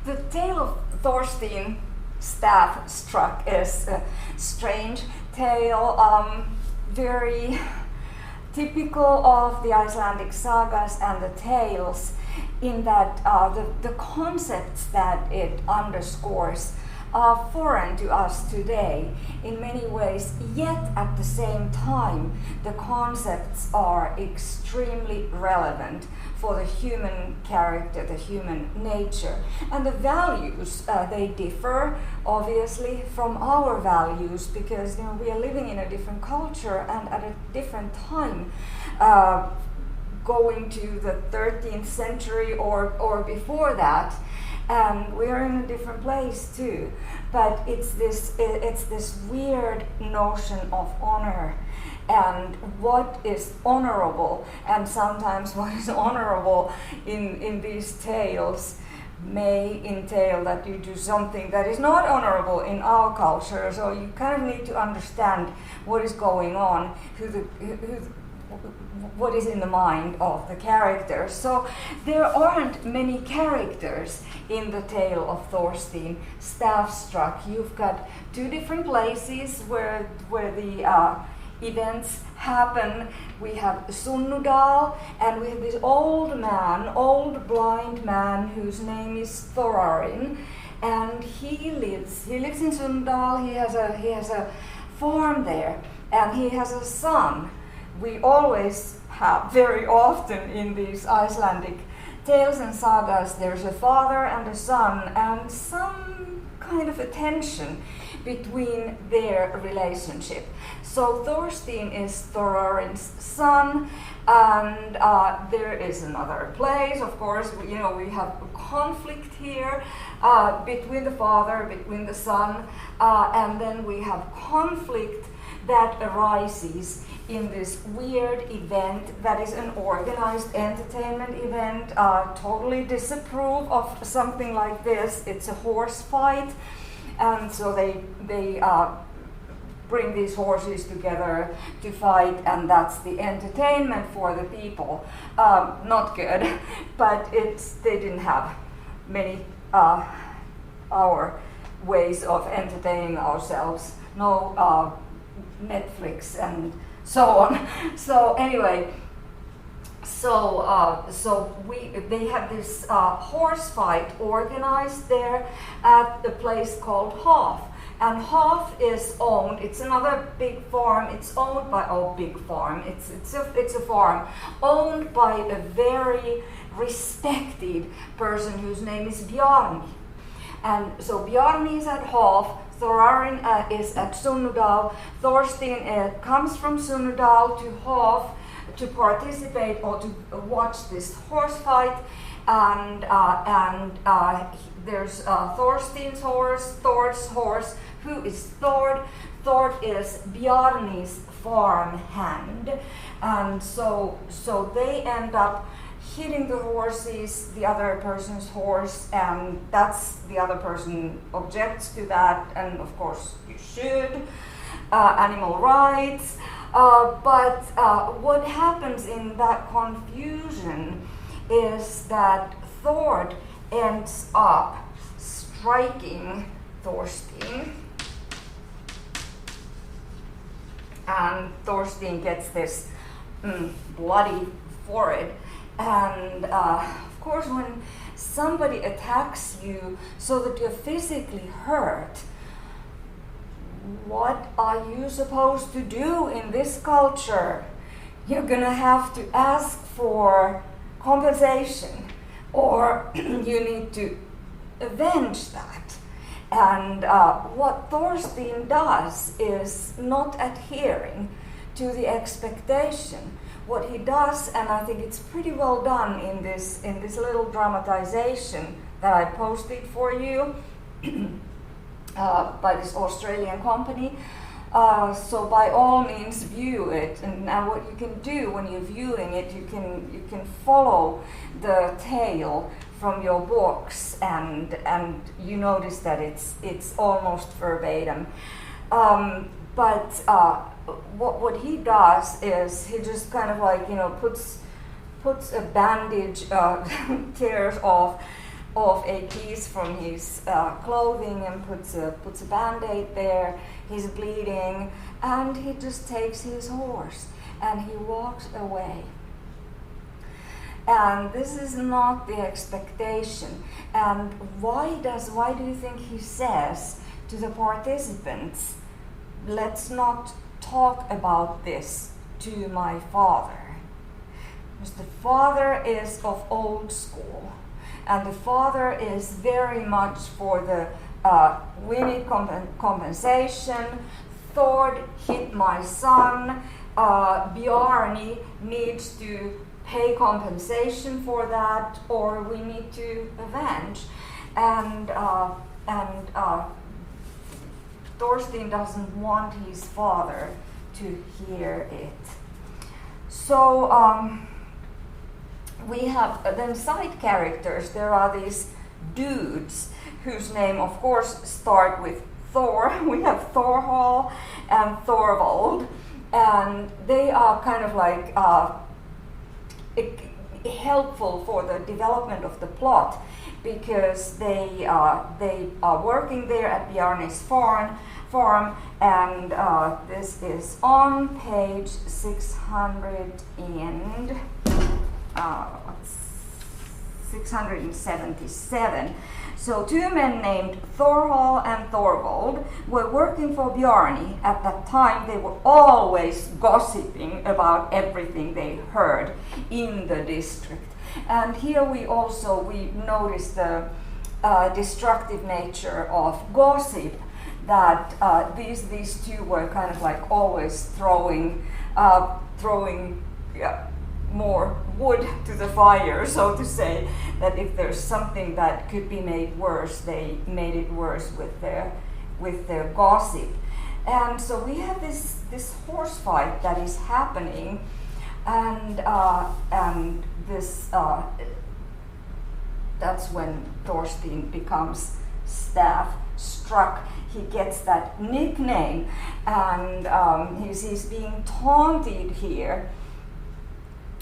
The tale of Thorstein Staff Struck is a strange tale, very typical of the Icelandic sagas and the tales, in that the concepts that it underscores are foreign to us today in many ways, yet at the same time the concepts are extremely relevant for the human character, the human nature. And the values, they differ obviously from our values, because we are living in a different culture and at a different time, going to the 13th century or before that. And we are in a different place too, but it's this weird notion of honor and what is honorable, and sometimes what is honorable in these tales may entail that you do something that is not honorable in our culture. So you kind of need to understand what is going on, what is in the mind of the characters. So there aren't many characters in the tale of Thorstein Staff-struck. You've got two different places where the events happen. We have Sunnudal, and we have this old blind man whose name is Thorarin, and he lives in Sunnudal. He has a farm there, and he has a son. We always have, very often in these Icelandic tales and sagas, there's a father and a son, and some kind of a tension between their relationship. So Thorstein is Thorarin's son, and there is another place. Of course, we have a conflict here between the father, between the son, and then we have conflict that arises in this weird event that is an organized entertainment event. Totally disapprove of something like this. It's a horse fight, and so they bring these horses together to fight, and that's the entertainment for the people. Not good, but they didn't have many our ways of entertaining ourselves. No Netflix and so on. So anyway, they have this horse fight organized there at a place called Hof. And Hof is owned. It's another big farm. It's owned by big farm. It's a farm owned by a very respected person whose name is Bjarni. And so Bjarni is at Hof. Thorarin is at Sunnudal. Thorstein comes from Sunnudal to Hof to participate or to watch this horse fight, and there's Thorstein's horse, Thord's horse. Who is Thord? Thord is Bjarni's farm hand, and so they end up hitting the horses, the other person's horse, and the other person objects to that, and of course you should, animal rights, but what happens in that confusion is that Thord ends up striking Thorstein, and Thorstein gets this bloody forehead. And of course, when somebody attacks you so that you're physically hurt, what are you supposed to do in this culture? You're gonna have to ask for compensation, or you need to avenge that. And what Thorstein does is not adhering to the expectation. What he does, and I think it's pretty well done in this little dramatization that I posted for you by this Australian company. So by all means view it, and now what you can do when you're viewing it, you can follow the tale from your books, and you notice that it's almost verbatim. But what he does is he just kind of puts a bandage, tears off off a piece from his clothing and puts a band-aid there. He's bleeding, and he just takes his horse and he walks away. And this is not the expectation. And why do you think he says to the participants, let's not talk about this to my father? Because the father is of old school, and the father is very much for the we need compensation. Thord hit my son. Bjarni needs to pay compensation for that, or we need to avenge. And Thorstein doesn't want his father to hear it. So we have then side characters. There are these dudes whose name, of course, start with Thor. We have Thorhall and Thorvald, and they are kind of like helpful for the development of the plot, because they are working there at Bjarni's farm, and this is on page 677. So two men named Thorhall and Thorvald were working for Bjarni. At that time, they were always gossiping about everything they heard in the district. And here we notice the destructive nature of gossip, that these two were kind of like always throwing more wood to the fire, so to say, that if there's something that could be made worse, they made it worse with their gossip. And so we have this horse fight that is happening, and this that's when Thorstein becomes staff struck. He gets that nickname, and he's being taunted here.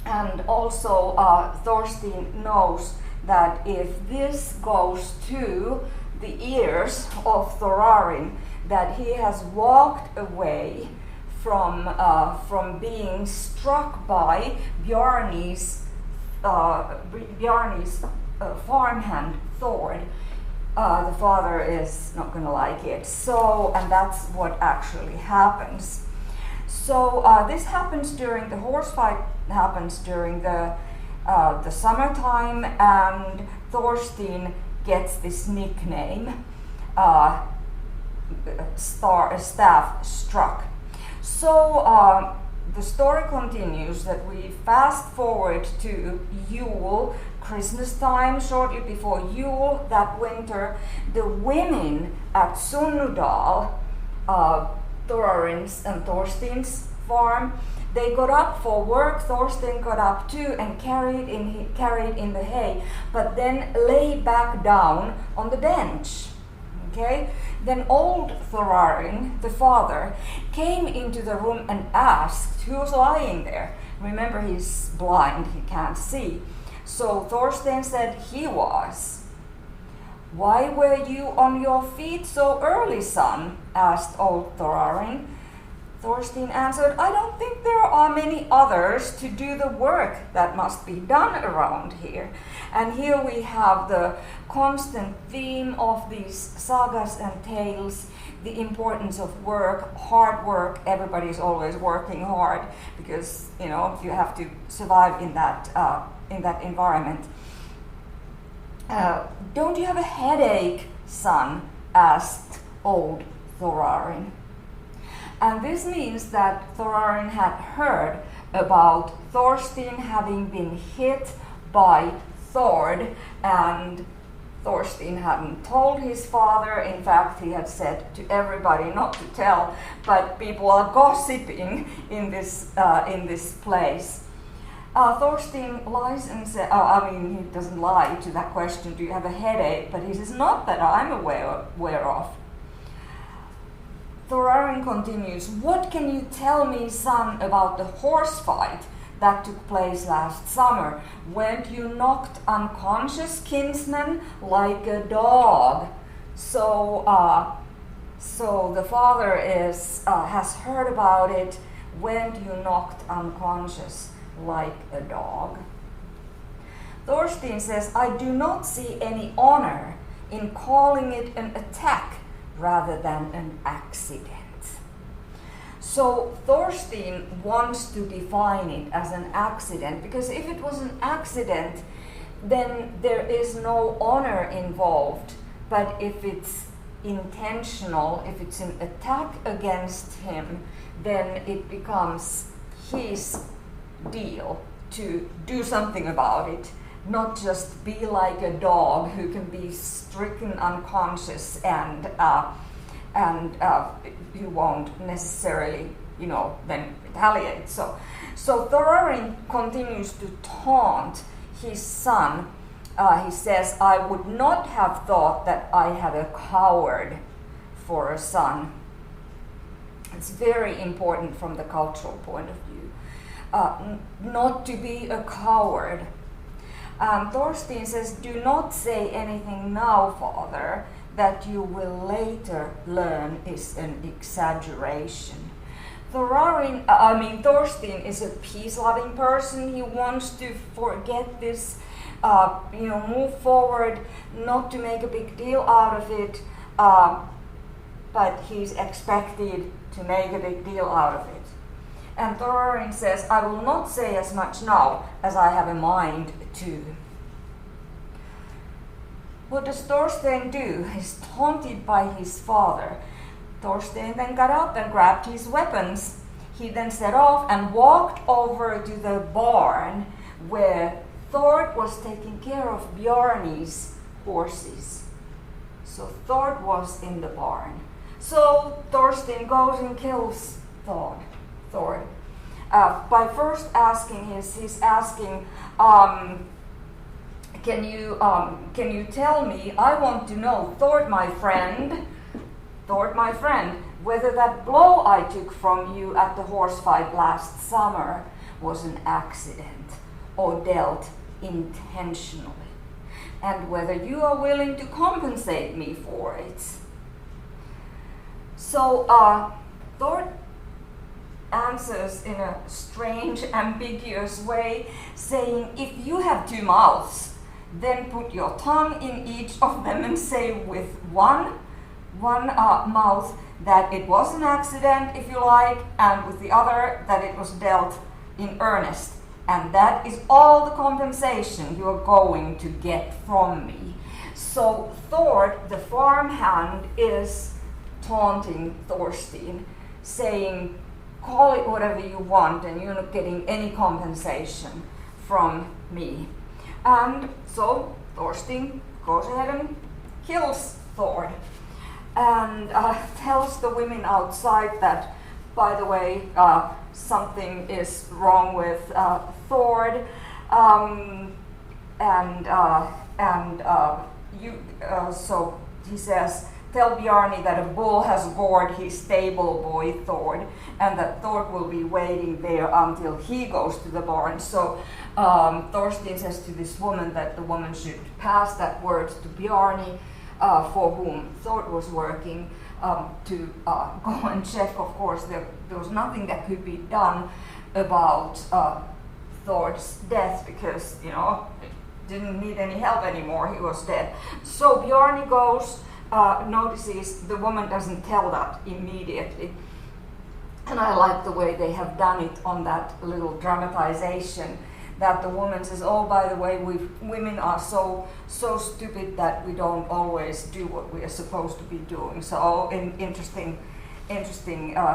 And also Thorstein knows that if this goes to the ears of Thorarin, that he has walked away from being struck by Bjarni's farmhand Thord. The father is not going to like it. So, and that's what actually happens. So this happens during the horse fight. Happens during the summertime, and Thorstein gets this nickname, staff struck. So the story continues that we fast forward to Yule, Christmas time, shortly before Yule that winter. The women at Sunnudal, Thorarin's and Thorstein's farm, they got up for work. Thorstein got up too and carried in the hay, but then lay back down on the bench. Okay. Then old Thorarin, the father, came into the room and asked who was lying there. Remember, he's blind; he can't see. So Thorstein said he was. "Why were you on your feet so early, son?" asked old Thorarin. Thorstein answered, "I don't think there are many others to do the work that must be done around here." And here we have the constant theme of these sagas and tales, the importance of work, hard work. Everybody's always working hard because, you know, you have to survive in that environment. "Don't you have a headache, son?" asked old Thorarin. And this means that Thorarin had heard about Thorstein having been hit by Thord, and Thorstein hadn't told his father. In fact, he had said to everybody not to tell, but people are gossiping in this place. Thorstein lies and says, he doesn't lie to that question, "Do you have a headache?" But he says, "Not that I'm aware of." Thorarin continues, "What can you tell me, son, about the horse fight that took place last summer. Weren't you knocked unconscious, kinsman, like a dog? So the father has heard about it. Weren't you knocked unconscious like a dog? Thorstein says, I do not see any honor in calling it an attack rather than an accident. So Thorstein wants to define it as an accident, because if it was an accident, then there is no honor involved. But if it's intentional, if it's an attack against him, then it becomes his deal to do something about it, not just be like a dog who can be stricken unconscious and who won't necessarily, then retaliate. So Thorarin continues to taunt his son. He says, I would not have thought that I had a coward for a son. It's very important from the cultural point of view, not to be a coward. Thorstein says, do not say anything now, father, that you will later learn is an exaggeration. Thorstein is a peace-loving person. He wants to forget this, move forward, not to make a big deal out of it, but he's expected to make a big deal out of it. And Thorarin says, I will not say as much now as I have a mind to. What does Thorstein do? He's taunted by his father. Thorstein then got up and grabbed his weapons. He then set off and walked over to the barn where Thord was taking care of Bjarni's horses. So Thord was in the barn. So Thorstein goes and kills Thord. By first asking, he's asking, can you tell me? I want to know, Thord, my friend, whether that blow I took from you at the horse fight last summer was an accident or dealt intentionally, and whether you are willing to compensate me for it. So Thord answers in a strange, ambiguous way, saying, if you have two mouths, then put your tongue in each of them and say with one mouth that it was an accident, if you like, and with the other that it was dealt in earnest. And that is all the compensation you are going to get from me. So Thord, the farmhand, is taunting Thorstein, saying, call it whatever you want and you're not getting any compensation from me. And so Thorstein goes ahead and kills Thord and tells the women outside that, by the way, something is wrong with Thord, so he says, tell Bjarni that a bull has gored his stable boy Thord, and that Thord will be waiting there until he goes to the barn. So Thorstein says to this woman that the woman should pass that word to Bjarni, for whom Thord was working, to go and check. Of course, there was nothing that could be done about Thord's death, because, it didn't need any help anymore. He was dead. So Bjarni goes, notices the woman doesn't tell that immediately. And I like the way they have done it on that little dramatization, that the woman says, oh, by the way, women are so stupid that we don't always do what we are supposed to be doing. So interesting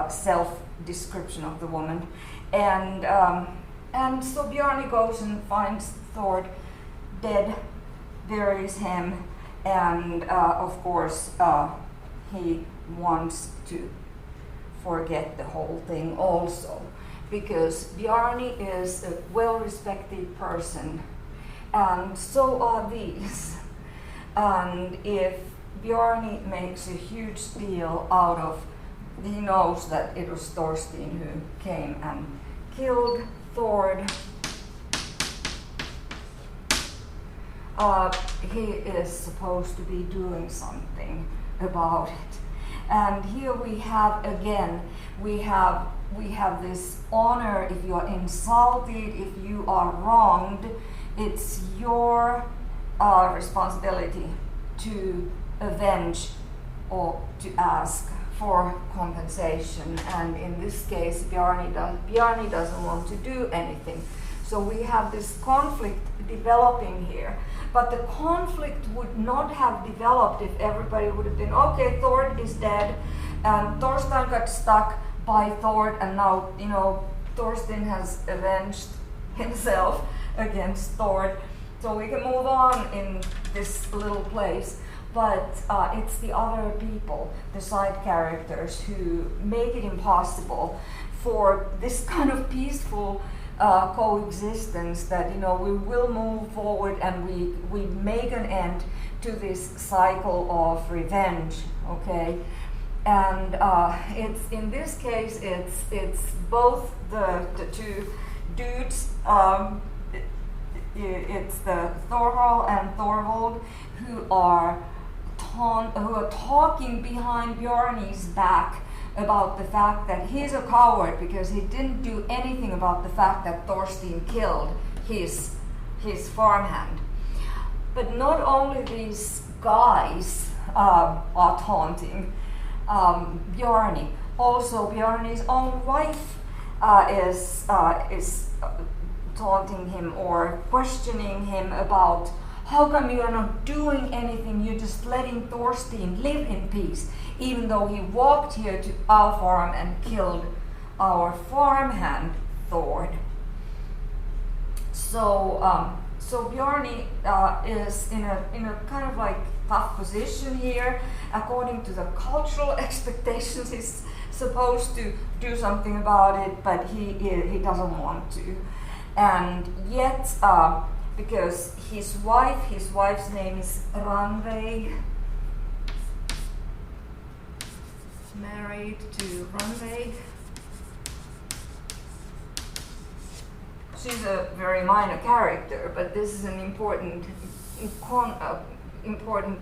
self-description of the woman. And so Bjarni goes and finds Thord dead, buries him, and of course he wants to forget the whole thing also, because Bjarni is a well-respected person, and so are these. And if Bjarni makes a huge deal out of, he knows that it was Thorstein who came and killed Thord, he is supposed to be doing something about it. And here we have again, we have this honor. If you are insulted, if you are wronged, it's your responsibility to avenge or to ask for compensation. And in this case, Bjarni doesn't want to do anything. So we have this conflict developing here. But the conflict would not have developed if everybody would have been, okay, Thord is dead, and Thorstein got stuck by Thord, and now, you know, Thorstein has avenged himself against Thord. So we can move on in this little place. But it's the other people, the side characters, who make it impossible for this kind of peaceful coexistence, that, you know, we will move forward and we make an end to this cycle of revenge, okay? And it's, in this case, it's both the two dudes, it's the Thorvald and Thorvald, who are talking behind Bjarni's back about the fact that he's a coward because he didn't do anything about the fact that Thorstein killed his farmhand. But not only these guys are taunting Bjarni, also Bjarni's own wife is taunting him or questioning him about, how come you are not doing anything? You're just letting Thorstein live in peace, even though he walked here to our farm and killed our farmhand Thord. So Bjarni is in a kind of like tough position here. According to the cultural expectations, he's supposed to do something about it, but he doesn't want to. And yet, because his wife's name is Randveig, married to Randveig. She's a very minor character, but this is an important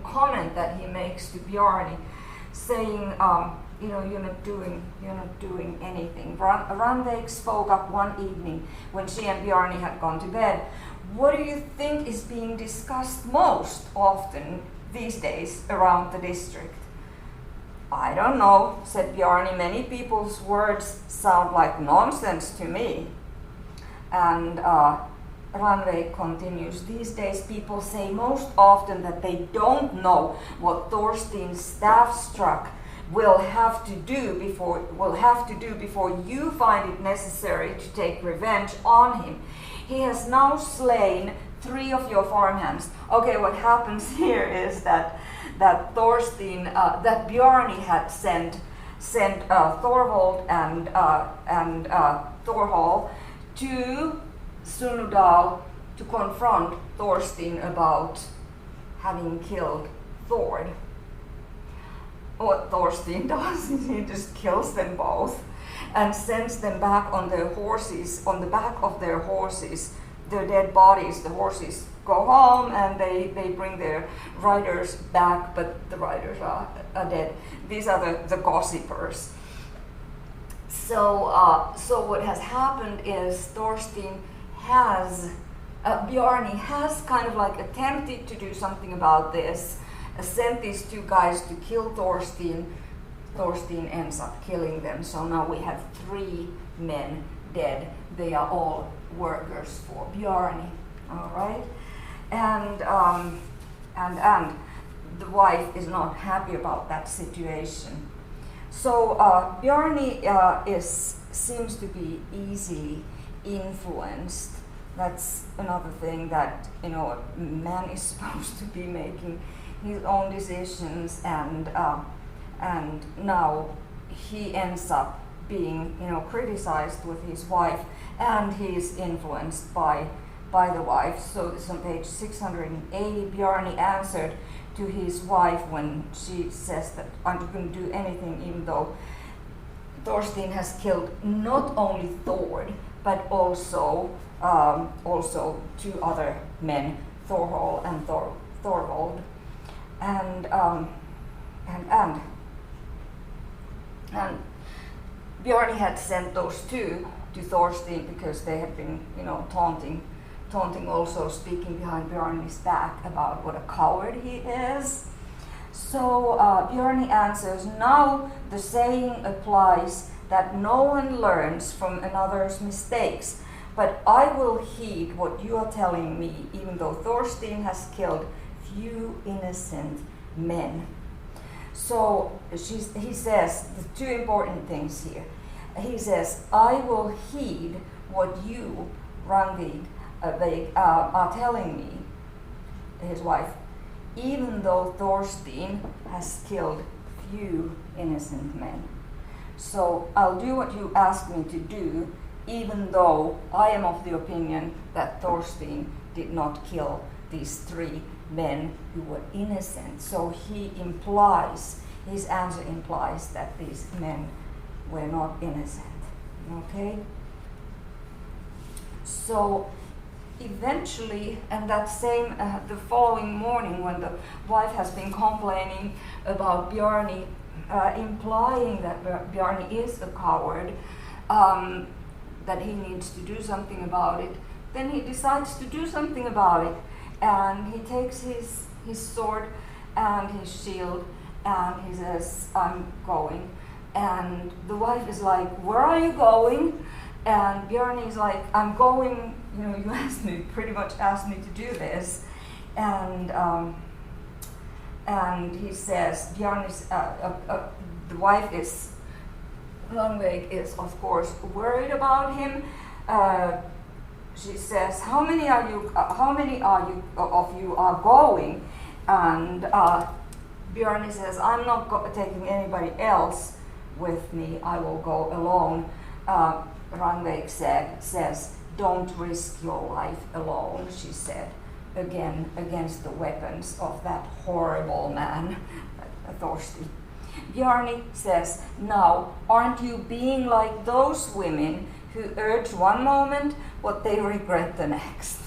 comment that he makes to Bjarni, saying, you know, you're not doing anything. Randveig spoke up one evening when she and Bjarni had gone to bed. What do you think is being discussed most often these days around the district? I don't know, said Bjarni. Many people's words sound like nonsense to me. And Randveig continues, these days people say most often that they don't know what Thorstein's staff struck will have to do before you find it necessary to take revenge on him. He has now slain 3 of your farmhands. Okay, what happens here is that Thorstein, that Bjarni had sent Thorvald and Thorhall to Sunnudal to confront Thorstein about having killed Thord. What Thorstein does is he just kills them both and sends them back on their horses, on the back of their horses, their dead bodies. The horses go home and they bring their riders back, but the riders are dead. These are the gossipers. So what has happened is Thorstein has, Bjarni has kind of like attempted to do something about this, sent these 2 guys to kill Thorstein. Thorstein ends up killing them, so now we have 3 men dead. They are all workers for Bjarni, all right? And the wife is not happy about that situation. So Bjarni seems to be easily influenced. That's another thing, that, you know, a man is supposed to be making his own decisions, and now he ends up being, you know, criticized with his wife, and he is influenced by the wife. So this on page 680, Bjarni answered to his wife when she says that I'm not going to do anything, even though Thorstein has killed not only Thord, but also two other men, Thorhall and Thorvald, and Bjarni had sent those two to Thorstein because they had been, taunting, also speaking behind Bjarni's back about what a coward he is. So Bjarni answers, now the saying applies that no one learns from another's mistakes, but I will heed what you are telling me, even though Thorstein has killed few innocent men. So he says the two important things here. He says, I will heed what you, Rangvid, are telling me, his wife, even though Thorstein has killed few innocent men. So I'll do what you ask me to do, even though I am of the opinion that Thorstein did not kill these three men who were innocent. So his answer implies that these men were not innocent. Okay? So eventually, and that same, the following morning, when the wife has been complaining about Bjarni, implying that Bjarni is a coward, that he needs to do something about it, then he decides to do something about it. And he takes his sword and his shield and he says, I'm going. And the wife is like, where are you going? And Bjarni is like, I'm going, you pretty much asked me to do this. And he says, Bjarni's, the wife is, Rangveig is of course worried about him. She says, how many of you are going? And Bjarni says, I'm not taking anybody else with me, I will go alone. Rangveig says, don't risk your life alone, she said, again against the weapons of that horrible man, Thorstein. Bjarni says, now, aren't you being like those women who urge one moment what they regret the next?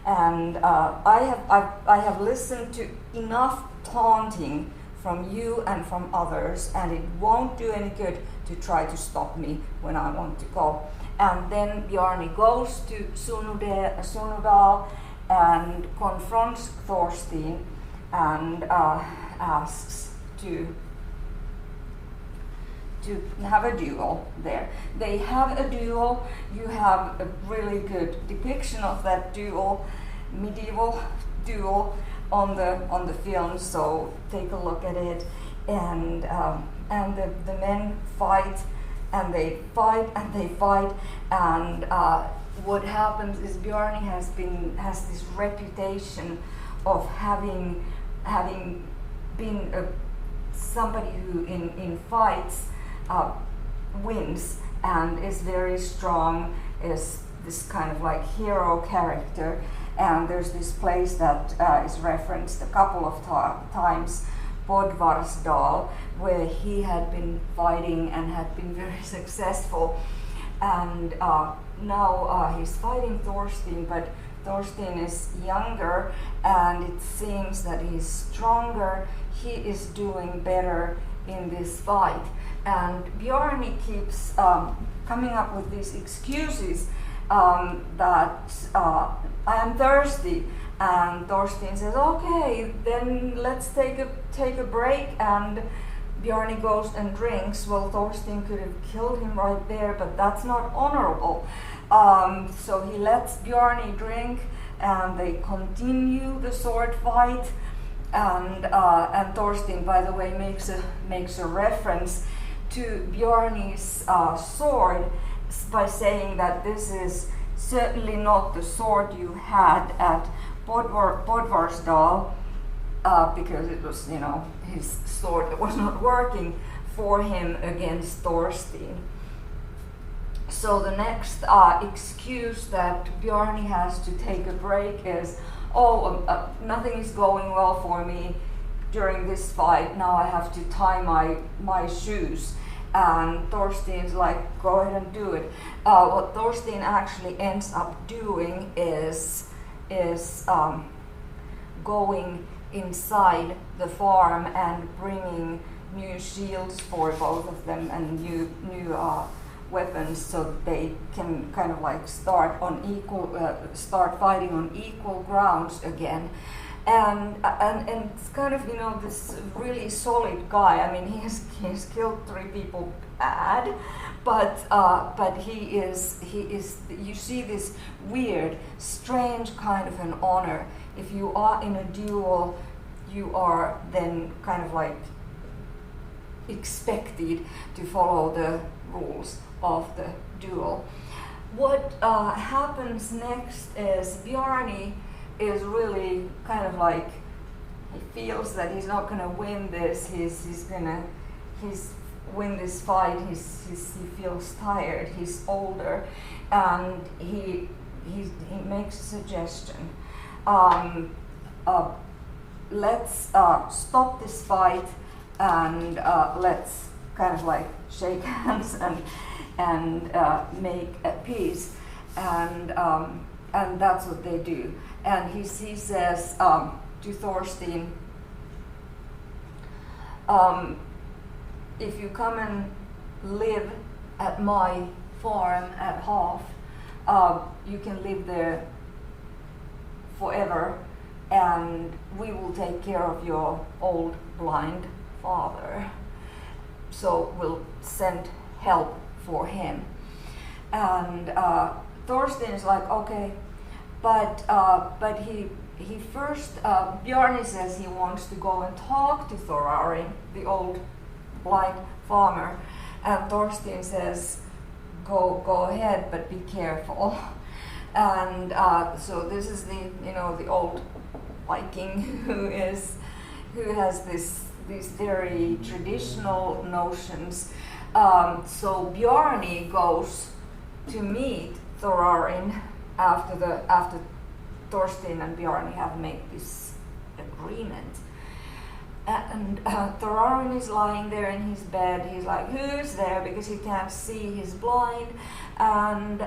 And I have listened to enough taunting from you and from others, and it won't do any good to try to stop me when I want to go. And then Bjarni goes to Sunudal and confronts Thorstein and asks to have a duel there. They have a duel. You have a really good depiction of that duel, medieval duel, on the film. So take a look at it. And the men fight, and they fight, and they fight. And what happens is Bjarni has this reputation of having been somebody who in fights wins and is very strong, is this kind of like hero character. And there's this place that is referenced a couple of times, Bodvarsdal, where he had been fighting and had been very successful. And now he's fighting Thorstein, but Thorstein is younger, and it seems that he's stronger. He is doing better in this fight. And Bjarni keeps coming up with these excuses that I am thirsty. And Thorstein says, okay, then let's take a break. And Bjarni goes and drinks. Well, Thorstein could have killed him right there, but that's not honorable. So he lets Bjarni drink, and they continue the sword fight. And Thorstein, by the way, makes a reference to Bjarni's sword by saying that this is certainly not the sword you had at Bodvarsdal, because it was, his sword that was not working for him against Thorstein. So the next excuse that Bjarni has to take a break is, nothing is going well for me during this fight. Now I have to tie my shoes. and Thorstein's like, go ahead and do it. What Thorstein actually ends up doing is going inside the farm and bringing new shields for both of them and new weapons, so that they can kind of like start fighting on equal grounds again. And it's kind of, you know, this really solid guy. I mean, he has killed 3 people bad, but he is you see this weird, strange kind of an honor. If you are in a duel, you are then kind of like expected to follow the rules of the duel. What happens next is Bjarni is really kind of like, he feels that he's not going to win this. He's win this fight. He feels tired. He's older, and he makes a suggestion. Let's stop this fight and let's kind of like shake hands and make a peace, and that's what they do. And he says to Thorstein, if you come and live at my farm at Half, you can live there forever, and we will take care of your old blind father. So we'll send help for him. And Thorstein is like, okay, but he first, Bjarni says he wants to go and talk to Thorarin, the old blind farmer, and Thorstein says, go ahead, but be careful. And so this is the old Viking who has these very traditional notions. So Bjarni goes to meet Thorarin after Thorstein and Bjarni have made this agreement. And Thorarin is lying there in his bed. He's like, who's there? Because he can't see, he's blind. And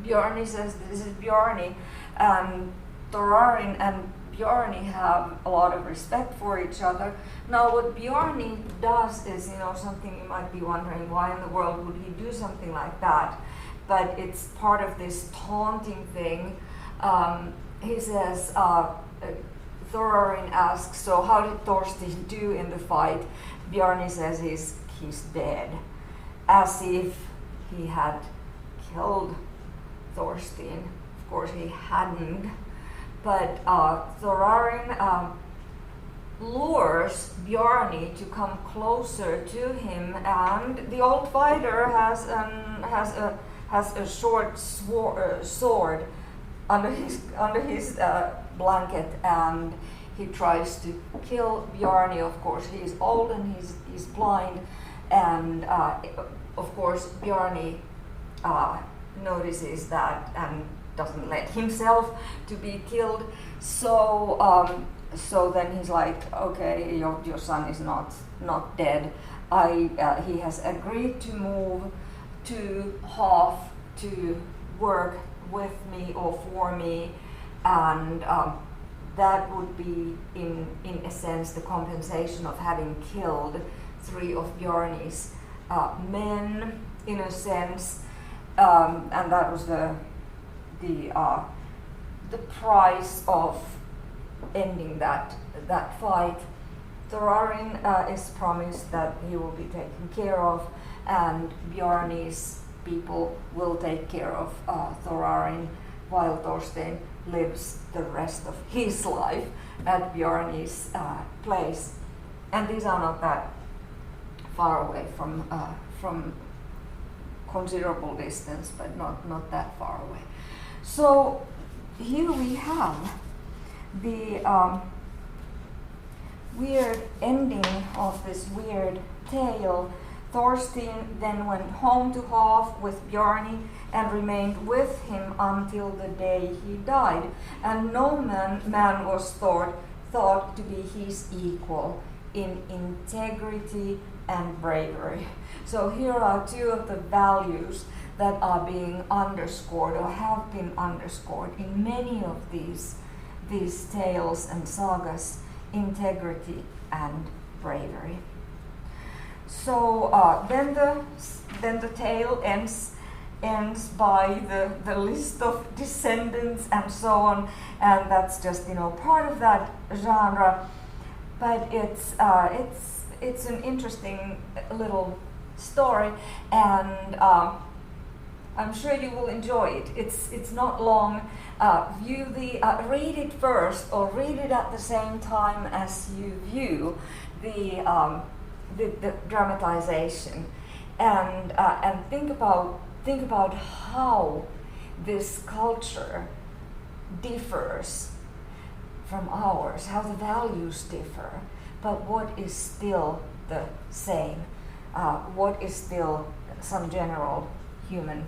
Bjarni says, this is Bjarni. And Thorarin and Bjarni have a lot of respect for each other. Now what Bjarni does is, something you might be wondering, why in the world would he do something like that? But it's part of this taunting thing. He says, Thorarin asks, so how did Thorstein do in the fight? Bjarni says he's dead, as if he had killed Thorstein. Of course he hadn't, but Thorarin lures Bjarni to come closer to him, and the old fighter has a short sword under his blanket, and he tries to kill Bjarni. Of course, he's old and he's blind, and of course Bjarni notices that and doesn't let himself to be killed. So then he's like, okay, your son is not dead. He has agreed to move to Half to work with me or for me, and that would be in a sense the compensation of having killed 3 of Bjarni's men, in a sense, and that was the price of ending that fight. Thorarin is promised that he will be taken care of, and Bjarni's people will take care of Thorarin while Thorstein lives the rest of his life at Bjarni's place. And these are not that far away from considerable distance, but not that far away. So here we have the weird ending of this weird tale. Thorstein then went home to Half with Bjarni and remained with him until the day he died, and no man was thought to be his equal in integrity and bravery. So here are two of the values that are being underscored or have been underscored in many of these tales and sagas: integrity and bravery. So then the tale ends by the list of descendants and so on, and that's just part of that genre. But it's an interesting little story, and I'm sure you will enjoy it. It's not long. Read it first, or read it at the same time as you view the dramatization, and think about how this culture differs from ours, how the values differ, but what is still the same, what is still some general human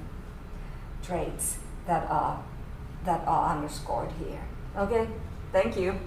traits that are underscored here. Okay, thank you.